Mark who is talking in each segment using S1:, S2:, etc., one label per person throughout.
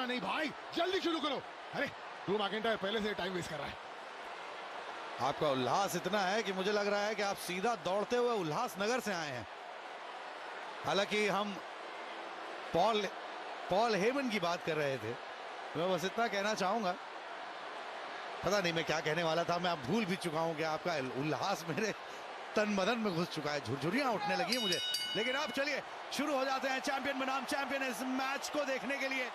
S1: नहीं भाई, जल्दी शुरू करो। अरे ड्रू मैकिंटायर पहले से टाइम वेस्ट कर रहा है।
S2: आपका उल्लास इतना है कि मुझे लग रहा है कि आप सीधा दौड़ते हुए उल्लासनगर से आए हैं। हालांकि हम पॉल हेमन की बात कर रहे थे। मैं बस इतना कहना चाहूंगा, पता नहीं मैं क्या कहने वाला था, मैं अब भूल भी चुका हूं कि आपका उल्लास मेरे तन बदन में घुस चुका है, झुरझुरियां उठने लगी है मुझे। लेकिन अब चलिए शुरू हो जाते हैं चैंपियन बनाम चैंपियन इस मैच को देखने के लिए,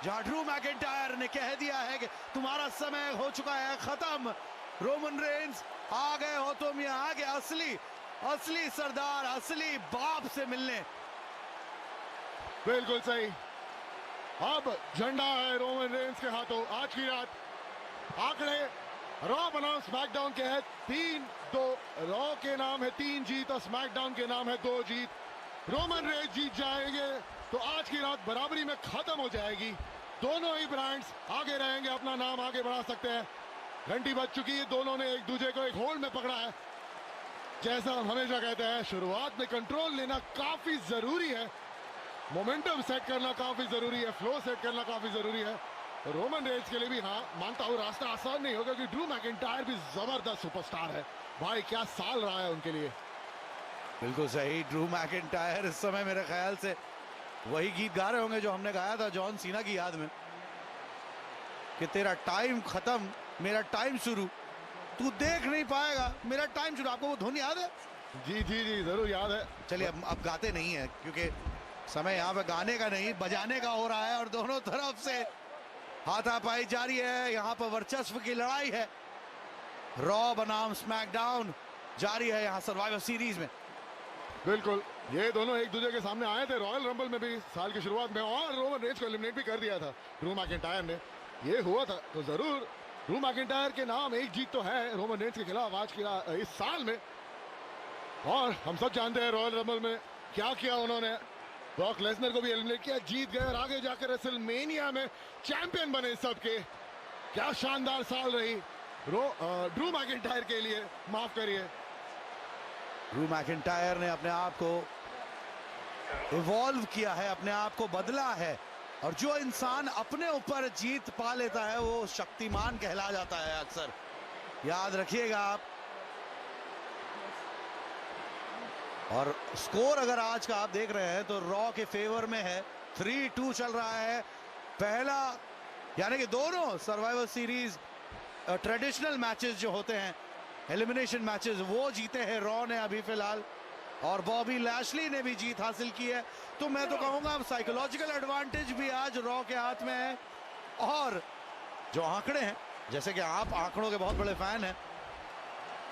S2: जहां ड्रू मैकिंटायर ने कह दिया है कि तुम्हारा समय हो चुका है खत्म। रोमन रेंस आ गए हो तुम यहाँ आगे, असली सरदार, असली बाप से मिलने।
S1: बिल्कुल सही। अब झंडा है रोमन रेंस के हाथों। आज की रात आंकड़े रॉ बनाम स्मैकडाउन के हैं 3-2। रॉ के नाम है 3 जीत और स्मैकडाउन के नाम है 2 जीत। रोमन रेंस जीत जाएंगे तो आज की रात बराबरी में खत्म हो जाएगी। दोनों ही ब्रांड्स आगे रहेंगे, अपना नाम आगे बढ़ा सकते हैं। घंटी बज चुकी है, दोनों ने एक दूसरे को एक होल्ड में पकड़ा है। जैसा हम हमेशा कहते हैं, शुरुआत में कंट्रोल लेना काफी जरूरी है, मोमेंटम सेट करना काफी जरूरी है, फ्लो सेट करना काफी जरूरी है। रोमन रेंस के लिए भी हाँ मानता हूं रास्ता आसान नहीं होगा, क्योंकि ड्रू मैकिंटायर भी जबरदस्त सुपरस्टार है भाई। क्या साल रहा है उनके लिए।
S2: बिल्कुल सही। ड्रू मैकिंटायर इस समय मेरे ख्याल से वही गीत गा रहे होंगे जो हमने गाया था जॉन सीना की याद में, कि तेरा टाइम खत्म मेरा टाइम शुरू, तू देख नहीं पाएगा मेरा टाइम शुरू। आपको वो धुन याद है?
S1: जी जी जी जरूर याद है।
S2: चलिए अब गाते नहीं है, क्योंकि समय यहाँ पे गाने का नहीं बजाने का हो रहा है, और दोनों तरफ से हाथापाई जारी है। यहाँ पर वर्चस्व की लड़ाई है, रॉ बनाम स्मैकडाउन जारी है यहाँ सर्वाइवर सीरीज में।
S1: बिल्कुल, ये दोनों एक दूसरे के सामने आए थे रॉयल रंबल में भी साल की शुरुआत में, और रोमन रेंस को एलिमिनेट भी कर दिया था ड्रू मैकिंटायर ने। ये हुआ था तो जरूर ड्रू मैकिंटायर के नाम एक जीत तो है रोमन रेंस के खिलाफ आज की इस साल में। और हम सब जानते हैं रॉयल रंबल में क्या किया उन्होंने। ब्रॉक लेसनर को भी एलिमिनेट किया, जीत गए और आगे जाकर रेसलमेनिया में चैंपियन बने सबके। क्या शानदार साल रही ड्रू मैकिंटायर के लिए। माफ करिए,
S2: ड्रू मैकिंटायर ने अपने आप को इवॉल्व किया है, अपने आप को बदला है, और जो इंसान अपने ऊपर जीत पा लेता है वो शक्तिमान कहला जाता है अक्सर, याद रखिएगा आप। और स्कोर अगर आज का आप देख रहे हैं तो रॉ के फेवर में है, 3-2 चल रहा है। पहला यानी कि दोनों सर्वाइवर सीरीज ट्रेडिशनल मैचेस जो होते हैं, एलिमिनेशन मैचेस, वो जीते हैं रॉ ने अभी फिलहाल, और बॉबी लैशली ने भी जीत हासिल की है। तो मैं तो कहूंगा साइकोलॉजिकल एडवांटेज भी आज रॉ के हाथ में है। और जो आंकड़े हैं, जैसे कि आप आंकड़ों के बहुत बड़े फैन हैं,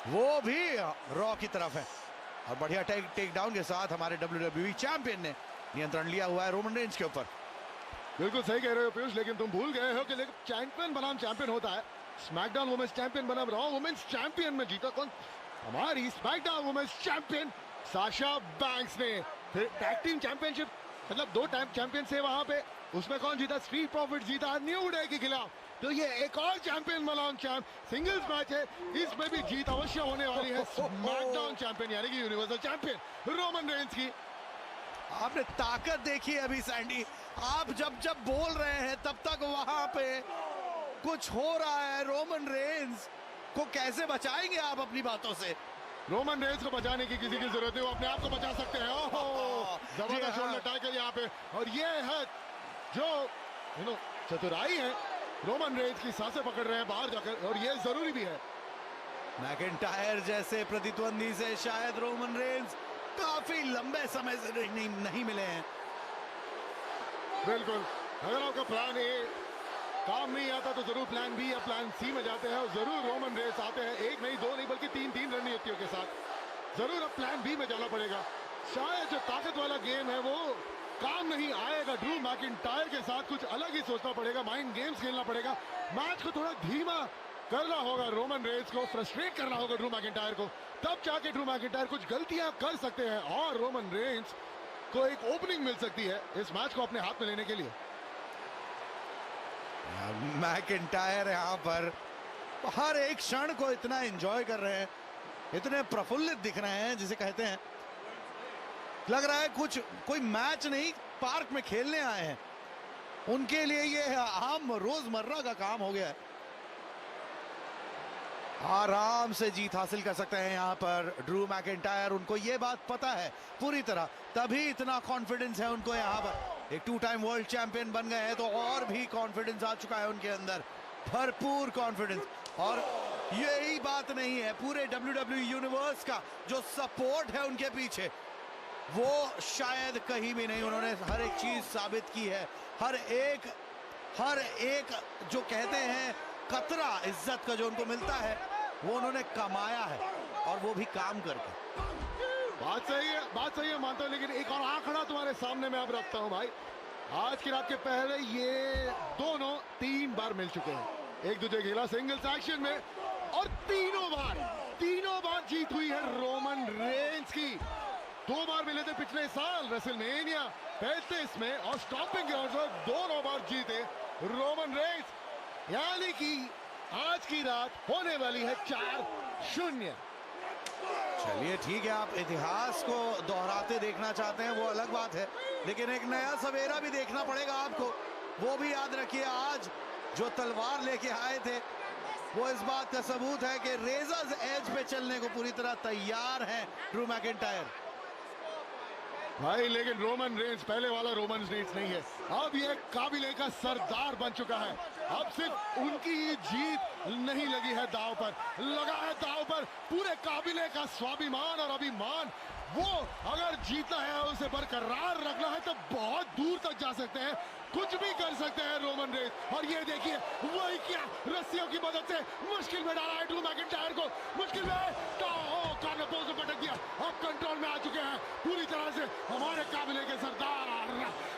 S2: वो भी रॉ की तरफ है। और बढ़िया टेक डाउन के साथ हमारे WWE चैंपियन ने नियंत्रण लिया हुआ है रोमन रेंस के ऊपर।
S1: बिल्कुल सही कह रहे हो पीयूष, लेकिन तुम भूल गए हो कि चैंपियन बनाम चैंपियन होता है। स्मैकडाउन वुमेन्स चैंपियन बनाम रॉ वुमेन्स चैंपियन में जीता कौन? हमारी SmackDown women's champion Sasha Banks ने। फिर टैग टीम चैंपियनशिप, मतलब 2 टाइम चैंपियन से वहां पे, उसमें कौन जीता? स्ट्रीट प्रॉफिट जीता न्यू डे के खिलाफ। तो ये एक और चैंपियन बनाम चैंप सिंगल्स मैच है, इसमें भी जीत अवश्य होने वाली है स्मैकडाउन चैंपियन यानी कि यूनिवर्सल चैंपियन रोमन रेंस की।
S2: आपने ताकत देखी अभी सैंडी, आप जब जब बोल रहे हैं तब तक वहां पे कुछ हो रहा है। रोमन रेंस को कैसे बचाएंगे आप अपनी बातों से?
S1: रोमन रेंस को बचाने की किसी की जरूरत नहीं, वो अपने आप को बचा सकते हैं। ओहो, जबरदस्त शोल्डर टैकल यहाँ पे, और ये है जो चतुराई है। रोमन रेंस की सांसें पकड़ रहे हैं बाहर जाकर, और ये जरूरी भी है।
S2: मैकिंटायर जैसे प्रतिद्वंदी से शायद रोमन रेंस काफी लंबे समय से नहीं मिले हैं।
S1: बिल्कुल, अगर आपका प्लान ए काम नहीं आता तो जरूर प्लान बी या प्लान सी में जाते हैं, और जरूर रोमन रेंस आते हैं एक नहीं, 2 नहीं, बल्कि 3 रणनीतियों के साथ। जरूर अब प्लान बी में जाना पड़ेगा। शायद जो ताकत वाला गेम है वो काम नहीं आएगा। ड्रू मैकिंटायर के साथ कुछ अलग ही सोचना पड़ेगा, माइंड गेम्स खेलना पड़ेगा, मैच को थोड़ा धीमा करना होगा, रोमन रेंस को फ्रस्ट्रेट करना होगा ड्रू मैकिंटायर को, तब जाके ड्रू मैकिंटायर कुछ गलतियां कर सकते हैं और रोमन रेंस को एक ओपनिंग मिल सकती है इस मैच को अपने हाथ में लेने के लिए।
S2: मैकिंटायर यहाँ पर हर एक क्षण को इतना एंजॉय कर रहे हैं, इतने प्रफुल्लित दिख रहे हैं, जिसे कहते हैं लग रहा है कुछ कोई मैच नहीं पार्क में खेलने आए हैं। उनके लिए ये आम रोजमर्रा का काम हो गया है। आराम से जीत हासिल कर सकते हैं यहाँ पर ड्रू मैकिंटायर। उनको ये बात पता है पूरी तरह, तभी इतना कॉन्फिडेंस है उनको यहाँ पर। एक 2 टाइम वर्ल्ड चैंपियन बन गए हैं तो और भी कॉन्फिडेंस आ चुका है उनके अंदर, भरपूर कॉन्फिडेंस। और यही बात नहीं है, पूरे WWE यूनिवर्स का जो सपोर्ट है उनके पीछे वो शायद कहीं भी नहीं। उन्होंने हर एक चीज साबित की है, हर एक जो कहते हैं कतरा इज्जत का जो उनको मिलता है वो उन्होंने कमाया है, और वो भी काम करके।
S1: बात सही है मानता हूं, लेकिन एक और आंकड़ा तुम्हारे सामने मैं अब रखता हूं भाई। आज की रात के पहले ये दोनों 3 बार मिल चुके हैं एक दूसरे के खिलाफ सिंगल्स एक्शन में, और तीनों बार जीत हुई है रोमन रेंस की। 2 बार मिले थे पिछले साल रेसलमेनिया 35 में, और स्टॉपिंग ग्राउंड पर दोनों बार जीते रोमन रेंस। यानी कि आज की रात होने वाली है 4-0।
S2: चलिए ठीक है, आप इतिहास को दोहराते देखना चाहते हैं वो अलग बात है, लेकिन एक नया सवेरा भी देखना पड़ेगा आपको। वो भी याद रखिए, आज जो तलवार लेके आए थे वो इस बात का सबूत है कि रेजर्स एज पे चलने को पूरी तरह तैयार है ड्रू मैकिंटायर
S1: भाई। लेकिन रोमन रेंस पहले वाला रोमन रेंस नहीं है, अब ये काबिले का सरदार बन चुका है। अब सिर्फ उनकी ही जीत नहीं लगी है दांव पर, लगा है दांव पर पूरे काबिले का स्वाभिमान और अभिमान। वो अगर जीतना है, उसे बरकरार रखना है तो बहुत दूर तक जा सकते हैं, कुछ भी कर सकते हैं रोमन रेंस। और ये देखिए वही क्या, रस्सियों की मदद से मुश्किल में डाला है ड्रू मैकिंटायर को, मुश्किल में कॉर्नर पोस्ट में पटक दिया। अब कंट्रोल में आ चुके हैं पूरी तरह से हमारे काबिले के सरदार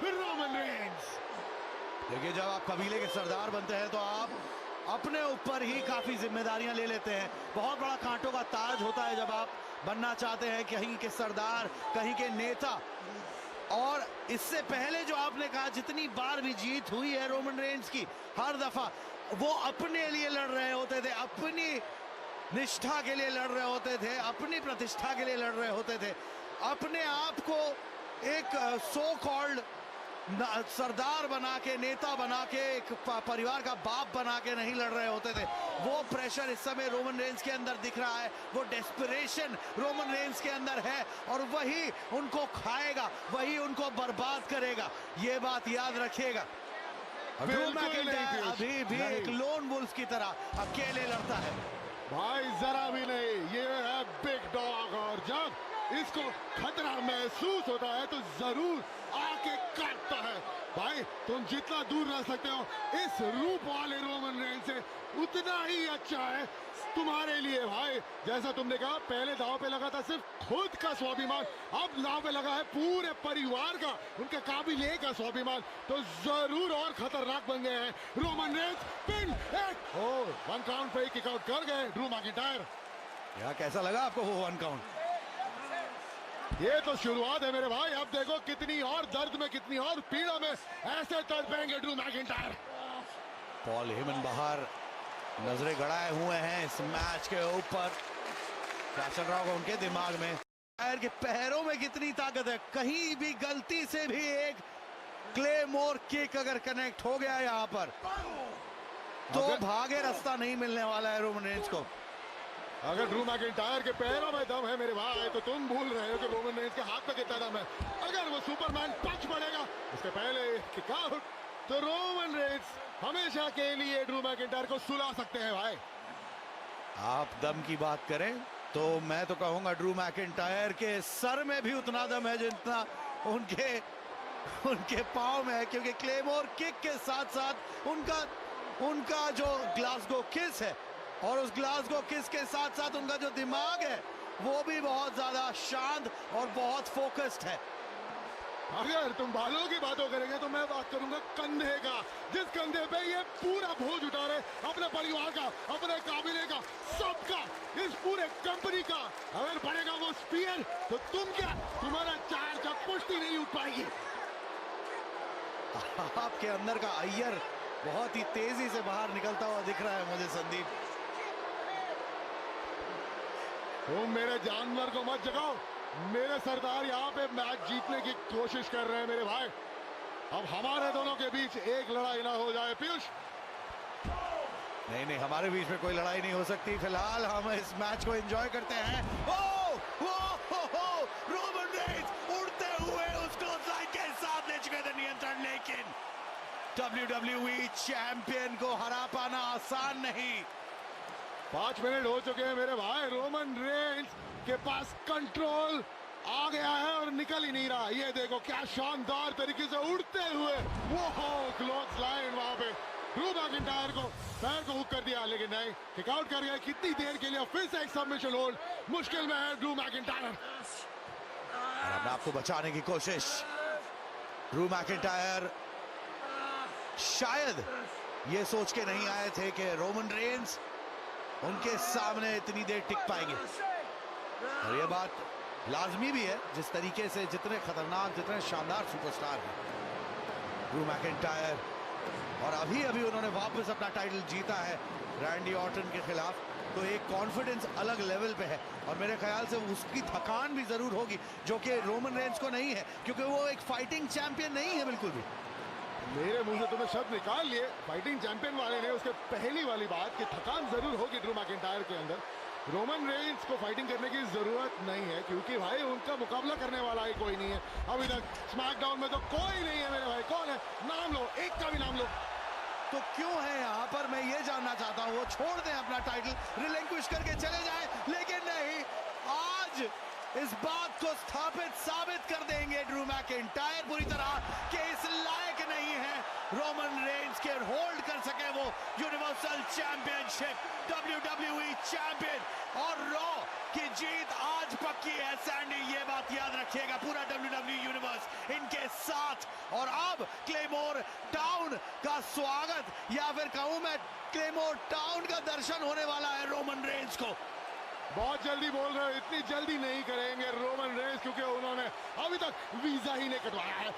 S1: रोमन रेंस।
S2: देखिए, जब आप कबीले के सरदार बनते हैं तो आप अपने ऊपर ही काफी जिम्मेदारियां ले लेते हैं। बहुत बड़ा कांटों का ताज होता है जब आप बनना चाहते हैं कहीं के सरदार, कहीं के नेता। और इससे पहले जो आपने कहा, जितनी बार भी जीत हुई है रोमन रेंस की, हर दफा वो अपने लिए लड़ रहे होते थे, अपनी निष्ठा के लिए लड़ रहे होते थे, अपनी प्रतिष्ठा के लिए लड़ रहे होते थे। अपने आप को एक सो कॉल्ड सरदार बना के, नेता बना के, एक परिवार का बाप बना के नहीं लड़ रहे होते थे। वो प्रेशर इस समय रोमन रेंस के अंदर दिख रहा है, वो डेस्परेशन रोमन रेंस के अंदर है, और वही उनको खाएगा, वही उनको बर्बाद करेगा। ये बात याद रखिएगा। ड्रू मैकिंटायर अभी भी एक लोन वुल्फ की तरह अकेले लड़ता है
S1: भाई, जरा भी नहीं। ये है बिग डॉग, और जब इसको खतरा महसूस होता है तो जरूर आके काटता है। भाई, तुम जितना दूर रह सकते हो इस रूप वाले रोमन रेंस से, उतना ही अच्छा है तुम्हारे लिए भाई। जैसा तुमने कहा, पहले दांव पे लगा था सिर्फ खुद का स्वाभिमान, अब दांव पे लगा है पूरे परिवार का, उनके काबिले का स्वाभिमान। तो जरूर और खतरनाक बन गए हैं रोमन रेंस। पिन, एक 1 काउंट पे किक आउट कर गए ड्रू मैकिंटायर।
S2: यार, कैसा लगा आपको वो 1 काउंट?
S1: ये तो शुरुआत है मेरे भाई, अब देखो कितनी और दर्द में, कितनी और पीड़ा में ऐसे तड़पेंगे ड्रू मैकिंटायर।
S2: पॉल हेमन बाहर नजरें गड़ाए हुए हैं इस मैच के ऊपर। क्या चल रहा होगा उनके दिमाग में? टायर के पैरों में कितनी ताकत है, कहीं भी गलती से भी एक क्लेमोर किक अगर कनेक्ट हो गया यहाँ पर तो भागे रास्ता नहीं मिलने वाला है रोमन रेंस को।
S1: अगर ड्रू मैकिंटायर के पैरों में दम है मेरे भाई, तो तुम भूल रहे हो कि रोमन रेंस के हाथ में कितना दम है। अगर वो सुपरमैन पंच पड़ेगा उसके पहले किक आउट, तो रोमन रेंस हमेशा के लिए ड्रू मैकिंटायर को सुला सकते हैं भाई।
S2: आप दम की बात करें तो मैं तो कहूंगा ड्रू मैकिंटायर के सर में भी उतना दम है जितना उनके पांव में है, क्योंकि क्लेमोर किक के साथ साथ उनका जो ग्लासगो किस है, और उस ग्लासगो किस के साथ साथ उनका जो दिमाग है वो भी बहुत ज्यादा शांत और बहुत फोकस्ड है।
S1: अगर तुम बालों की बातों करेंगे तो मैं बात करूंगा कंधे का, जिस कंधे पे ये पूरा बोझ उठा रहे, अपने परिवार का, अपने काबिले का, सबका, इस पूरे कंपनी का। अगर बढ़ेगा वो स्पीयर तो तुम क्या, तुम्हारा 4 पुश्ती नहीं उठ पाएगी।
S2: आपके अंदर का अय्यर बहुत ही तेजी से बाहर निकलता हुआ दिख रहा है मुझे संदीप।
S1: तुम मेरे जानवर को मत जगाओ, मेरे सरदार यहाँ पे मैच जीतने की कोशिश कर रहे हैं मेरे भाई। अब हमारे दोनों के बीच एक लड़ाई ना हो जाए पीयूष।
S2: नहीं, हमारे बीच में कोई लड़ाई नहीं हो सकती। फिलहाल हम इस मैच को एंजॉय करते हैं। रोमन रेंस उड़ते हुए उसको लाइन के साथ ले चुके थे नियंत्रण, लेकिन WWE चैंपियन को हरा पाना आसान नहीं।
S1: 5 मिनट हो चुके हैं मेरे भाई। रोमन रेंस के पास कंट्रोल आ गया है और निकल ही नहीं रहा। ये देखो क्या शानदार तरीके से उड़ते हुए वो क्लोज लाइन वहां पे ड्रू मैकिंटायर को पैर को हुक कर दिया, लेकिन नहीं, किक आउट कर गया। कितनी देर के लिए फिर से एक सबमिशन होल्ड, मुश्किल में है ड्रू मैकिंटायर।
S2: अपने आप को बचाने की कोशिश। ड्रू मैकिंटायर शायद ये सोच के नहीं आए थे कि रोमन रेंस उनके सामने इतनी देर टिक पाएंगे, और ये बात लाजमी भी है जिस तरीके से जितने खतरनाक, जितने शानदार सुपरस्टार हैं ड्रू मैकिंटायर, और अभी उन्होंने वापस अपना टाइटल जीता है रैंडी ऑर्टन के खिलाफ, तो एक कॉन्फिडेंस अलग लेवल पे है। और मेरे ख्याल से उसकी थकान भी जरूर होगी, जो कि रोमन रेंस को नहीं है, क्योंकि वो एक फाइटिंग चैंपियन नहीं है बिल्कुल भी।
S1: मेरे मुंह से तुम्हें शब्द निकाल लिए फाइटिंग चैंपियन वाले ने। उसके पहली वाली बात कि थकान जरूर होगी ड्रू मैकिंटायर के अंदर। रोमन रेंस को फाइटिंग करने की जरूरत नहीं है, क्योंकि भाई उनका मुकाबला करने वाला ही कोई नहीं है अभी तक। स्मैकडाउन में तो कोई नहीं है मेरे भाई। कौन है? नाम लो, एक का भी नाम लो।
S2: तो क्यों है यहाँ पर, मैं ये जानना चाहता हूँ। वो छोड़ दें अपना टाइटल, रिलिंक्विश करके चले जाए, लेकिन नहीं, आज इस बात को साबित कर देंगे ड्रू मैकिंटायर पूरी तरह कि इस लायक नहीं है रोमन रेंस के होल्ड कर सके वो यूनिवर्सल चैंपियनशिप, WWE चैंपियन। और रॉ की जीत आज पक्की है सैंडी, ये बात याद रखिएगा पूरा WWE यूनिवर्स इनके साथ। और अब क्लेमोर टाउन का स्वागत, या फिर कहूं मैं क्लेमोर टाउन का दर्शन होने वाला है रोमन रेंस को।
S1: बहुत जल्दी बोल रहे हो, इतनी जल्दी नहीं करेंगे रोमन रेंस, क्योंकि उन्होंने अभी तक वीजा ही नहीं कटवाया है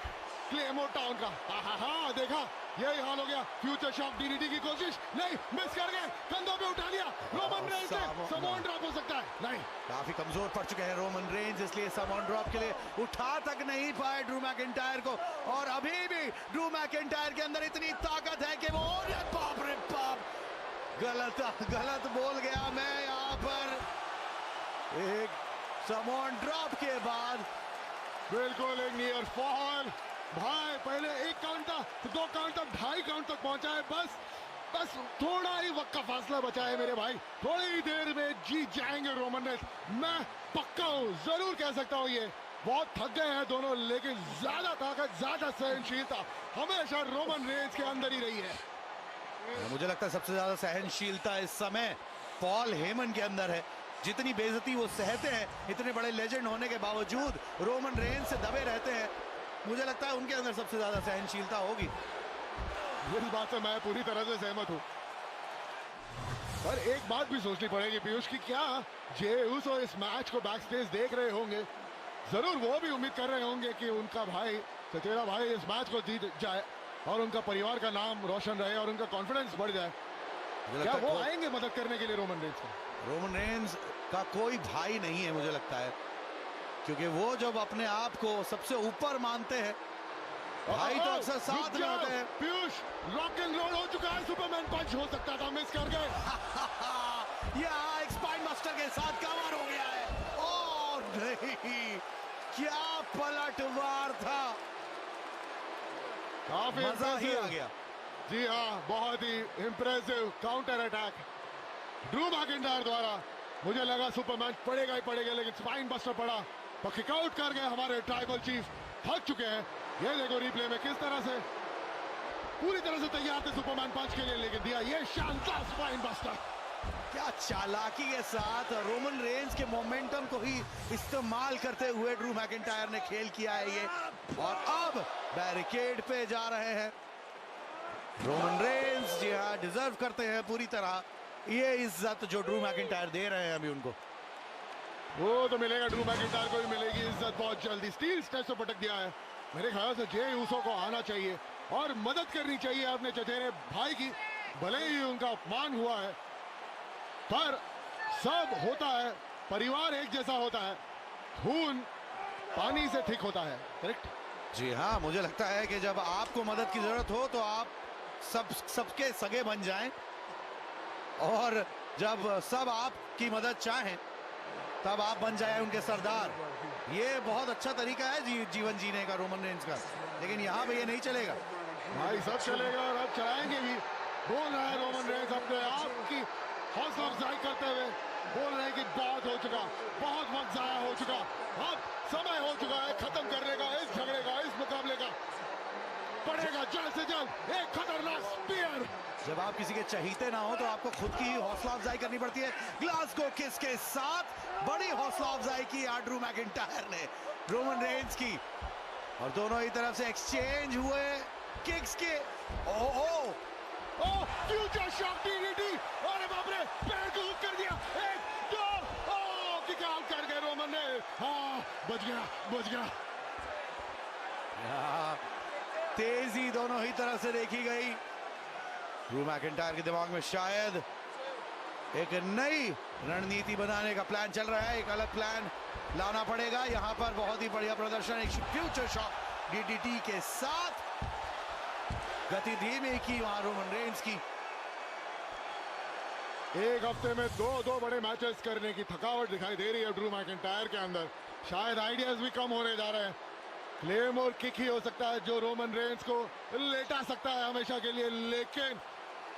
S1: क्लेमोर टाउन का। हाँ, देखा, यही हाल हो गया। फ्यूचर शॉक DDT की कोशिश, नहीं, मिस कर गए, कंधों पे उठा लिया रोमन रेंस ने। समोन ड्रॉप हो सकता है, नहीं,
S2: काफी कमजोर पड़ चुके हैं रोमन रेंस, इसलिए समोन ड्रॉप के लिए उठा तक नहीं पाए ड्रू मैकिंटायर को। और अभी भी ड्रू मैकिंटायर के अंदर इतनी ताकत है कि वो, बाप रे बाप, गलत बोल गया मैं यहाँ पर। एक समोन ड्रॉप के बाद
S1: बिल्कुल एक नियर फॉल। भाई पहले 1 काउंट था, 2 काउंट था, 2.5 काउंट तक पहुंचा है। बस थोड़ा ही वक्त का फासला बचा है मेरे भाई। थोड़ी ही देर में जीत जाएंगे रोमन रेंस, मैं पक्का हूं, जरूर कह सकता हूं। ये बहुत थक गए हैं दोनों, लेकिन ज्यादा ताकत, ज्यादा सहनशीलता हमेशा रोमन रेंस के अंदर ही रही है।
S2: मुझे लगता है सबसे ज्यादा सहनशीलता इस समय पॉल हेमन के अंदर है। जितनी बेइज्जती वो सहते हैं, इतने बड़े लेजेंड होने के बावजूद रोमन रेंस से दबे रहते हैं, मुझे लगता है उनके अंदर सबसे ज्यादा सहनशीलता होगी।
S1: इस बात से मैं पूरी तरह से सहमत हूं। पर एक बात भी सोचनी पड़ेगी पीयूष की, क्या जे ऊसो इस मैच को बैक स्टेज देख रहे होंगे? जरूर वो भी उम्मीद कर रहे होंगे कि उनका भाई, चचेरा भाई, इस मैच को जीत जाए और उनका परिवार का नाम रोशन रहे और उनका कॉन्फिडेंस बढ़ जाए। क्या वो आएंगे मदद करने के लिए रोमन रेंस को?
S2: रोमन रेंस का कोई भाई नहीं है मुझे लगता है, क्योंकि वो जब अपने आप को सबसे ऊपर मानते हैं, भाई तो अक्सर साथ में होते हैं।
S1: पीयूष, रॉक एंड रोल हो चुका है, सुपरमैन पंच हो सकता था, मिस कर गए।
S2: यहाँ एक स्पाइन मास्टर के साथ कवर हो गया है। और नहीं, क्या पलटवार था,
S1: काफी
S2: मजा ही आ गया।
S1: जी हाँ, बहुत ही impressive counter attack Drew McIntyre द्वारा। मुझे लगा सुपरमैन पड़ेगा ही पड़ेगा, लेकिन स्पाइन बस्टर पड़ा तो किक आउट कर गए हमारे ट्राइबल चीफ। थक चुके हैं। ये देखो रिप्ले में किस तरह से पूरी तरह से तैयार थे सुपरमैन पंच के लिए, लेकिन दिया ये शानदार स्पाइन बस्टर।
S2: क्या चालाकी के साथ रोमन रेंस के मोमेंटम को ही इस्तेमाल करते हुए ड्रू मैकिंटायर ने खेल किया है ये। और अब बैरिकेड पे जा रहे हैं रोमन रेंस। जी हाँ, डिजर्व करते हैं पूरी तरह ये इज्जत जो ड्रू मैकिंटायर दे रहे हैं अभी उनको।
S1: वो तो मिलेगा, ड्रू मैकिंटायर को भी मिलेगी इज्जत बहुत जल्दी। स्टील स्टेज से पटक दिया है। मेरे ख्याल से जे ऊसो को आना चाहिए और मदद करनी चाहिए अपने चचेरे भाई की। भले ही उनका अपमान हुआ है, पर सब होता है, परिवार एक जैसा होता है, खून पानी से ठीक होता है, करेक्ट?
S2: जी हाँ, मुझे लगता है कि जब आपको मदद की जरूरत हो तो आप सबके सगे बन जाएं, और जब सब आपकी मदद चाहें तब आप बन जाएं उनके सरदार। ये बहुत अच्छा तरीका है जीवन जीने का रोमन रेंज का, लेकिन यहाँ पे ये नहीं चलेगा
S1: भाई। सब चलेगा और अब चलाएंगे भी। बोल रहा है रोमन रेंज अपने आप की हौसला अफजाई करते हुए, बोल रहे हैं कि बहुत हो चुका, बहुत वक्त जाया हो चुका, अब समय हो चुका है खत्म करने का इस झगड़े का, इस मुकाबले का। पड़ेगा जल्द से जल्द एक खतरनाक स्पीयर।
S2: जब आप किसी के चहीते ना हो तो आपको खुद की हौसला अफजाई करनी पड़ती है। ग्लासगो किस के साथ बड़ी हौसला अफजाई की ड्रू मैकिंटायर ने रोमन रेंज की, और दोनों ही तरफ से एक्सचेंज हुए किक्स के।
S1: ओह फ्यूचर शॉक डीडीटी, अरे बाप रे, पैर को हुक कर दिया। 1 2 किक आउट कर गए रोमन ने। हाँ, बच गया।
S2: तेजी दोनों ही तरफ से देखी गई। ड्रू मैकिंटायर के दिमाग में शायद एक नई रणनीति बनाने का प्लान चल रहा है, एक अलग प्लान लाना पड़ेगा। यहाँ पर बहुत ही बढ़िया प्रदर्शन, एक फ्यूचर शॉक डीडीटी के साथ गति धीमी की वहां रोमन रेंज की।
S1: एक हफ्ते में दो बड़े मैचेस करने की थकावट दिखाई दे रही है ड्रू मैकिंटायर के अंदर। शायद आइडियाज भी कम होने जा रहे हैं। क्लेमोर किक ही हो सकता है जो रोमन रेंज को लेटा सकता है हमेशा के लिए, लेकिन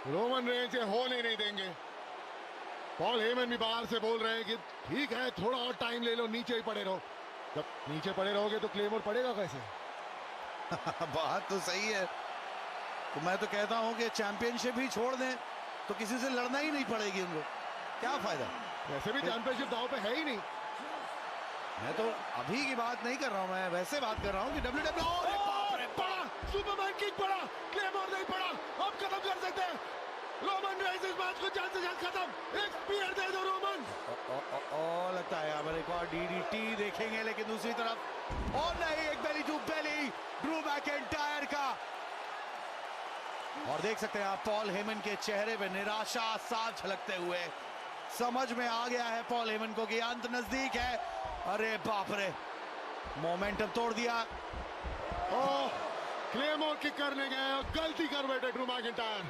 S1: रोमन रेंज ये होने नहीं देंगे। पॉल हेमन भी बाहर से बोल रहे हैं कि ठीक है, थोड़ा और टाइम ले लो, नीचे ही पड़े रहो। जब नीचे पड़े रहोगे तो क्लेमोर पड़ेगा कैसे?
S2: बात तो सही है। तो मैं तो कहता हूं कि चैंपियनशिप ही छोड़ दें तो किसी से लड़ना ही नहीं पड़ेगी उनको, क्या फायदा।
S1: वैसे भी चैंपियनशिप दांव पे है ही नहीं।
S2: मैं तो अभी की बात नहीं कर रहा हूं, मैं वैसे बात कर रहा हूं कि WWE
S1: पड़ा, सुपरमैन किक पड़ा, क्लेमोर नहीं पड़ा, अब खत्म कर सकते हैं रोमन रेंज इस मैच को जल्द से जल्द खत्म। एक स्पीयर दे दो रोमन।
S2: लगता है अब एक और डीडीटी देखेंगे, लेकिन दूसरी तरफ और नहीं, एक बेली टू बेली ड्रू मैकिंटायर का। और देख सकते हैं आप पॉल हेमन के चेहरे पे निराशा साफ झलकते हुए। समझ में आ गया है पॉल हेमन को कि अंत नजदीक है। अरे बाप रे, मोमेंटम तोड़ दिया।
S1: क्लेमोर किक करने गए और गलती कर बैठे ड्रू मैकिंटायर।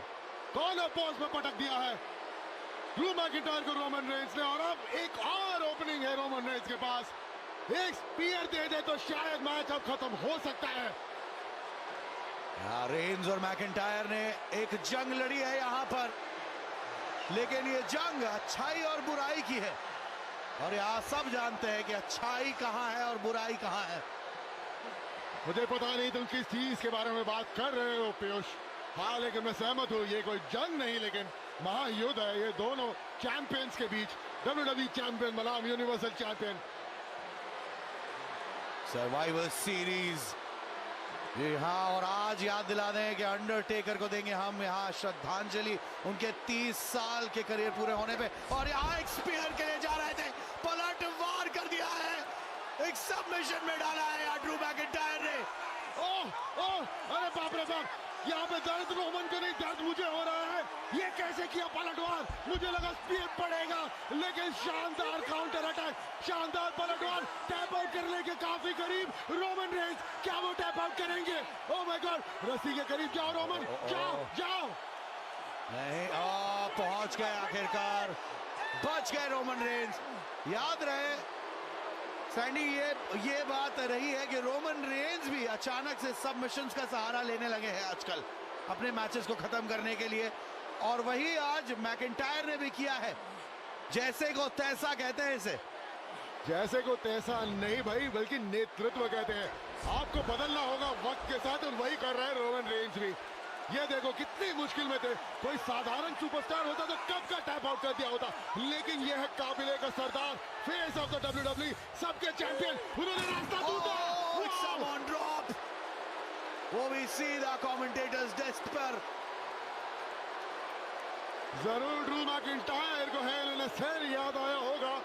S1: कॉर्नर पोस्ट में पटक दिया है ड्रू मैकिंटायर को रोमन रेंज ने, और अब एक और ओपनिंग है रोमन रेंज के पास। एक स्पीयर दे दे तो शायद मैच अब खत्म हो सकता है।
S2: रेंज और मैकिंटायर ने एक जंग लड़ी है यहाँ पर, लेकिन ये जंग अच्छाई और बुराई की है, और यहाँ सब जानते हैं कि अच्छाई कहाँ है और बुराई कहाँ है।
S1: मुझे पता नहीं तुम किस चीज के बारे में बात कर रहे हो पीयूष। हाँ, लेकिन मैं सहमत हूँ, ये कोई जंग नहीं लेकिन महायुद्ध है ये दोनों चैंपियंस के बीच। WWE चैंपियन बनाम यूनिवर्सल चैंपियन।
S2: सर्वाइवर सीरीज, जी हाँ, और आज याद दिला दें कि अंडरटेकर को देंगे हम यहाँ श्रद्धांजलि उनके 30 साल के करियर पूरे होने पे। और यहाँ एक स्पीयर के लिए जा रहे थे, पलटवार कर दिया है, एक सबमिशन में डाला है ड्रू मैकिंटायर ने।
S1: अरे बाप रे बाप, यहाँ पे दर्द रोमन को नहीं, दर्द मुझे हो रहा है। ये कैसे किया पलटवार? मुझे लगा स्पीयर पड़ेगा, लेकिन शानदार काउंटर अटैक, शानदार पलटवार। टैप आउट करने के काफी करीब रोमन रेंज, क्या वो टैप आउट करेंगे? ओह माय गॉड, रस्सी के करीब जाओ रोमन, जाओ।
S2: नहीं, पहुंच गए आखिरकार, बच गए रोमन रेंज। याद रहे सैंडी, ये बात रही है कि रोमन रेंज भी अचानक से सबमिशंस का सहारा लेने लगे हैं आजकल अपने मैचेस को खत्म करने के लिए, और वही आज मैकिंटायर ने भी किया है। जैसे को तैसा कहते हैं इसे।
S1: जैसे को तैसा नहीं भाई, बल्कि नेतृत्व कहते हैं। आपको बदलना होगा वक्त के साथ, और वही कर रहा है रोमन रेंज भी। ये देखो कितनी मुश्किल में थे, कोई साधारण सुपरस्टार होता तो कब का टैप आउट कर दिया होता, लेकिन ये है काबिले का सरदार, फेस ऑफ द WWE, सबके चैंपियन। उन्होंने रास्ता ढूंढा।
S2: Someone drop, वो भी सीधा कमेंटेटर्स डेस्क पर।
S1: जरूर ड्रू मैकिंटायर को हेल इन अ सेल याद आया होगा,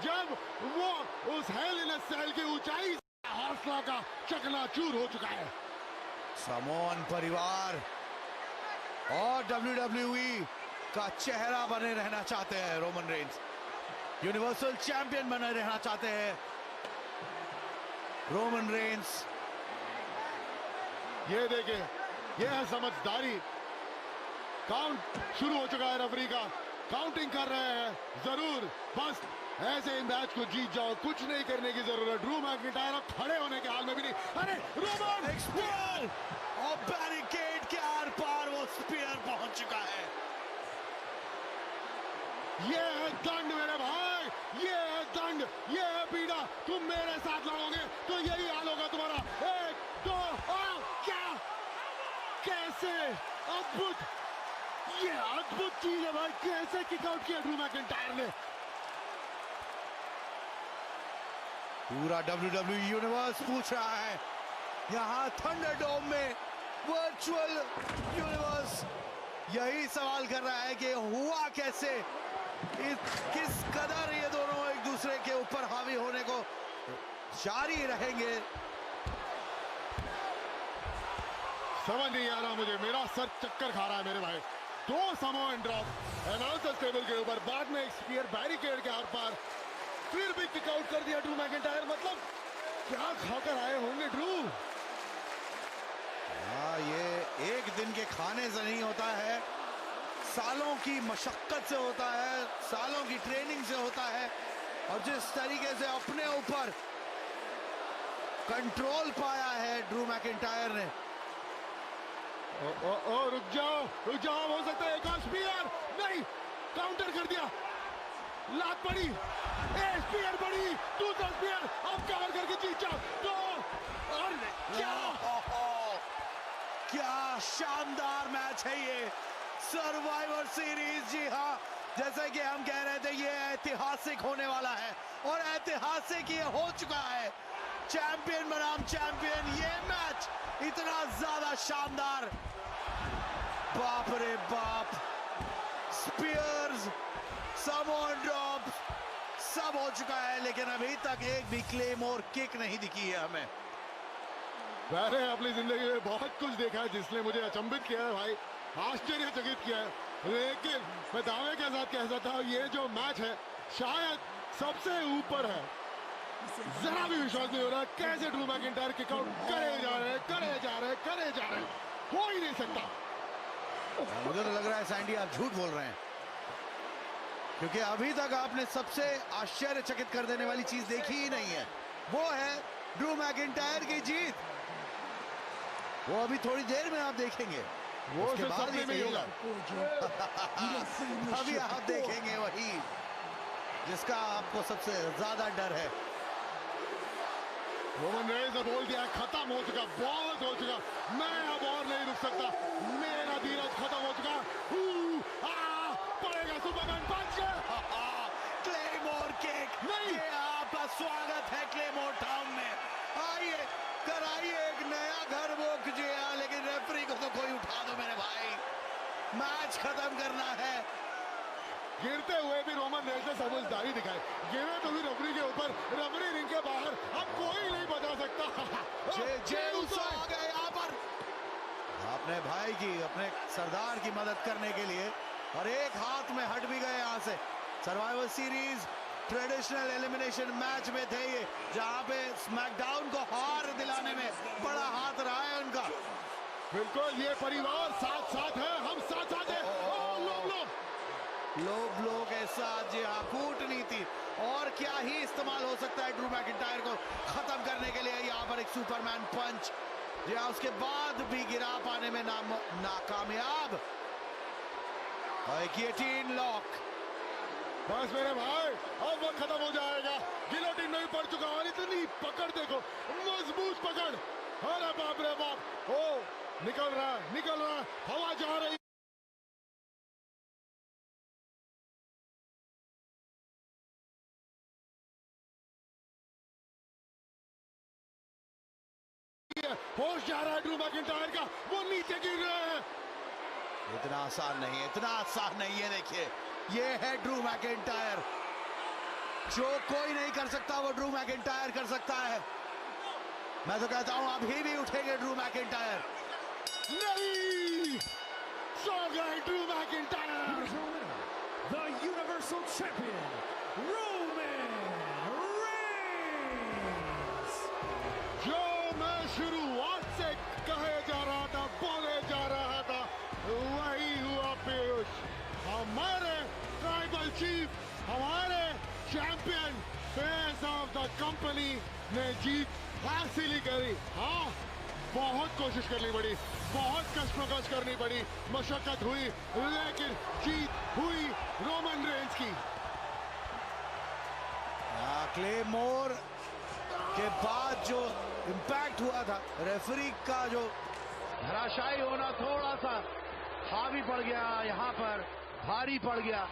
S1: जब वो उस हेल इन अ सेल की ऊंचाई से हौसला का चकनाचूर हो चुका है।
S2: समोन परिवार और WWE का चेहरा बने रहना चाहते हैं रोमन रेंज, यूनिवर्सल चैंपियन बने रहना चाहते हैं रोमन रेंज।
S1: ये देखे, ये है समझदारी। काउंट शुरू हो चुका है, रेफरी का काउंटिंग कर रहे हैं। जरूर बस ऐसे इन मैच को जीत जाओ, कुछ नहीं करने की जरूरत। ड्रू मैकइंटायर अब खड़े होने के हाल में भी नहीं। अरे रोमन
S2: एक्सप्लोर और बैरिकेड के आर पार वो स्पीयर पहुंच चुका है।
S1: ये है दंड मेरे भाई, ये है दंड, ये है पीड़ा। तुम मेरे साथ लड़ोगे तो यही हाल होगा तुम्हारा। 1 2 क्या, कैसे अद्भुत, ये अद्भुत चीज है भाई। कैसे किक आउट किया ड्रू मैकइंटायर ने।
S2: पूरा WWE यूनिवर्स पूछ रहा है यहाँ थंडरडोम में, वर्चुअल यूनिवर्स यही सवाल कर रहा है कि हुआ कैसे, किस कदर ये दोनों एक दूसरे के ऊपर हावी होने को जारी रहेंगे।
S1: समझ नहीं आ रहा मुझे, मेरा सर चक्कर खा रहा है मेरे भाई। 2 समोएन ड्रॉप अनाउंसर्स टेबल के ऊपर, बाद में एक स्पीयर बैरिकेड के आर पार, फिर भी किक आउट कर दिया ड्रू मैकइंटायर। मतलब क्या खाकर आए होंगे ड्रू।
S2: हाँ, ये एक दिन के खाने से नहीं होता है, सालों की मशक्कत से होता है, सालों की ट्रेनिंग से होता है। और जिस तरीके से अपने ऊपर कंट्रोल पाया है ड्रू मैकइंटायर ने।
S1: रुक जाओ, हो सकता है एक और स्पीयर। नहीं, काउंटर कर दिया, लात पड़ी, एक स्पीयर पड़ी, दूसरा स्पीयर, अब कवर करके जीत जाओ। तो और
S2: क्या शानदार मैच है ये सर्वाइवर सीरीज। जी हाँ, जैसे कि हम कह रहे थे, ये ऐतिहासिक होने वाला है और ऐतिहासिक ये हो चुका है। चैंपियन बनाम चैंपियन, ये मैच इतना ज्यादा शानदार, बाप रे बाप। स्पीयर्स, समोन ड्रॉप सब हो चुका है, लेकिन अभी तक एक भी क्लेमोर किक नहीं दिखी है हमें।
S1: मैंने अपनी जिंदगी में बहुत कुछ देखा है जिसने मुझे अचंभित किया है भाई, आश्चर्यचकित किया है। लेकिन मैं दावे के साथ कह सकता हूं, ये जो मैच है शायद सबसे ऊपर है। जरा भी विश्वास नहीं हो रहा कैसे ड्रू मैकइंटायर किक आउट करे जा रहे हैं। हो ही नहीं सकता।
S2: मुझे तो लग रहा है सैंडी आप झूठ बोल रहे हैं, क्योंकि अभी तक आपने सबसे आश्चर्यचकित कर देने वाली चीज देखी ही नहीं है, वो है ड्रू मैकइंटायर की जीत। वो अभी थोड़ी देर में आप देखेंगे,
S1: वो
S2: उसके बाद
S1: सपने में ही होगा।
S2: अभी आप देखेंगे वही जिसका आपको सबसे ज्यादा डर है।
S1: रोमन रेंज ने बोल दिया खत्म हो चुका, बहुत हो चुका, मैं अब और नहीं रुक सकता, मेरा धीरज खत्म हो चुका। पड़ेगा सुपरमैन पंच।
S2: क्लेमोर किक नहीं, आपका स्वागत है क्लेमोर टाउन में। आइए कराइए एक नया घर वो कीजिए, लेकिन रेफरी को तो कोई उठा दो मेरे भाई, मैच खत्म करना है।
S1: गिरते हुए भी रोमन रेंज ने समझदारी दिखाई, गिरे तो भी रेफरी के ऊपर, रेफरी रिंग के बाहर, अब कोई नहीं बचा सकता।
S2: जे उस आ गए यहाँ पर अपने भाई की, अपने सरदार की मदद करने के लिए, और एक हाथ में हट भी गए यहाँ से। Survivor series traditional elimination match में थे ये, जहाँ पे स्मैकडाउन को हार दिलाने में बड़ा हाथ रहा है उनका।
S1: बिल्कुल, ये परिवार साथ साथ है, हम साथ साथ हैं।
S2: लोग के साथ, जी हाँ, कूटनीति और क्या ही इस्तेमाल हो सकता है ड्रू मैकइंटायर को खत्म करने के लिए। यहाँ पर एक सुपरमैन पंच, जी हाँ, उसके बाद भी गिरा पाने में नाकामयाब। और गिलोटिन लॉक,
S1: बस मेरे भाई अब वक्त खत्म हो जाएगा। गिलोटिन नहीं पड़ चुका, और इतनी पकड़ देखो, मजबूत पकड़। अरे बाप रे बाप, ओ निकल रहा है, हवा जा रही। होश जा रहा है ड्रू मैकइंटायर का, वो नीचे गिर रहे हैं।
S2: इतना आसान नहीं है, इतना आसान नहीं है। देखिए, ये है ड्रू मैकइंटायर, जो कोई नहीं कर सकता वो ड्रू मैकइंटायर कर सकता है। मैं तो कहता हूं अभी भी उठेंगे ड्रू मैकइंटायर।
S1: नहीं, सो गए Drew McIntyre.
S3: The Universal Champion, Roman Reigns.
S1: जो मैं शुरुआत से कहे जा चीफ, हमारे champion face of the company ने जीत हासिल ही करी। हाँ, बहुत कोशिश करनी पड़ी, बहुत कष्मकश करनी पड़ी, मशक्कत हुई, लेकिन जीत हुई रोमन रेंस की।
S2: क्लेमोर के बाद जो इम्पैक्ट हुआ था, रेफरी का जो धराशायी होना थोड़ा सा हावी पड़ गया, यहाँ पर भारी पड़ गया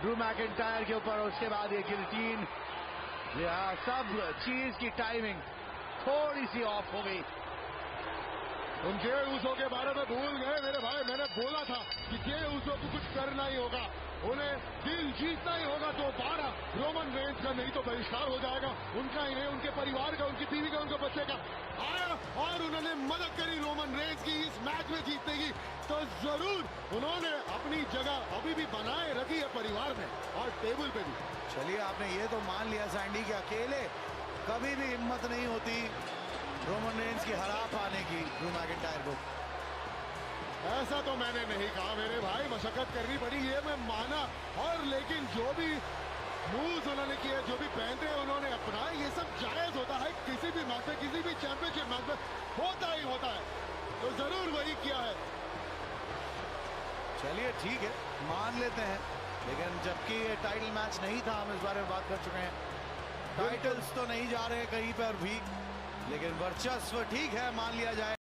S2: ड्रू मैकिंटायर के ऊपर। उसके बाद ये गिल्टीन, यह सब चीज की टाइमिंग थोड़ी सी ऑफ हो गई।
S1: उनके ऊसो के बारे में भूल गए मेरे भाई। मैंने बोला था कि जे ऊसो को कुछ करना ही होगा, उन्हें दिल जीतना ही होगा। तो 12 रोमन रेंस का नहीं तो बहिष्कार हो जाएगा, उनका ही नहीं, उनके परिवार का, उनकी बीवी का, उनके बच्चे का। आया और उन्होंने मदद करी रोमन रेंस की इस मैच में जीतने की। तो जरूर उन्होंने अपनी जगह अभी भी बनाए रखी है परिवार में और टेबल पे भी।
S2: चलिए, आपने ये तो मान लिया सैंडी के अकेले कभी भी हिम्मत नहीं होती रोमन रेंस की हरा पाने की ड्रू मैकिंटायर को।
S1: ऐसा तो मैंने नहीं कहा मेरे भाई, मशक्कत करनी पड़ी, ये मैं माना। और लेकिन जो भी मूव्स उन्होंने किए, जो भी पहनते हैं उन्होंने अपनाए, ये सब जायज होता है किसी भी मैच में, किसी भी चैंपियनशिप मैच में होता ही होता है। तो जरूर वही किया है।
S2: चलिए ठीक है, मान लेते हैं, लेकिन जबकि ये टाइटल मैच नहीं था, हम इस बारे में बात कर चुके हैं। टाइटल्स तो नहीं जा रहे कहीं पर भी, लेकिन वर्चस्व ठीक है, मान लिया जाए।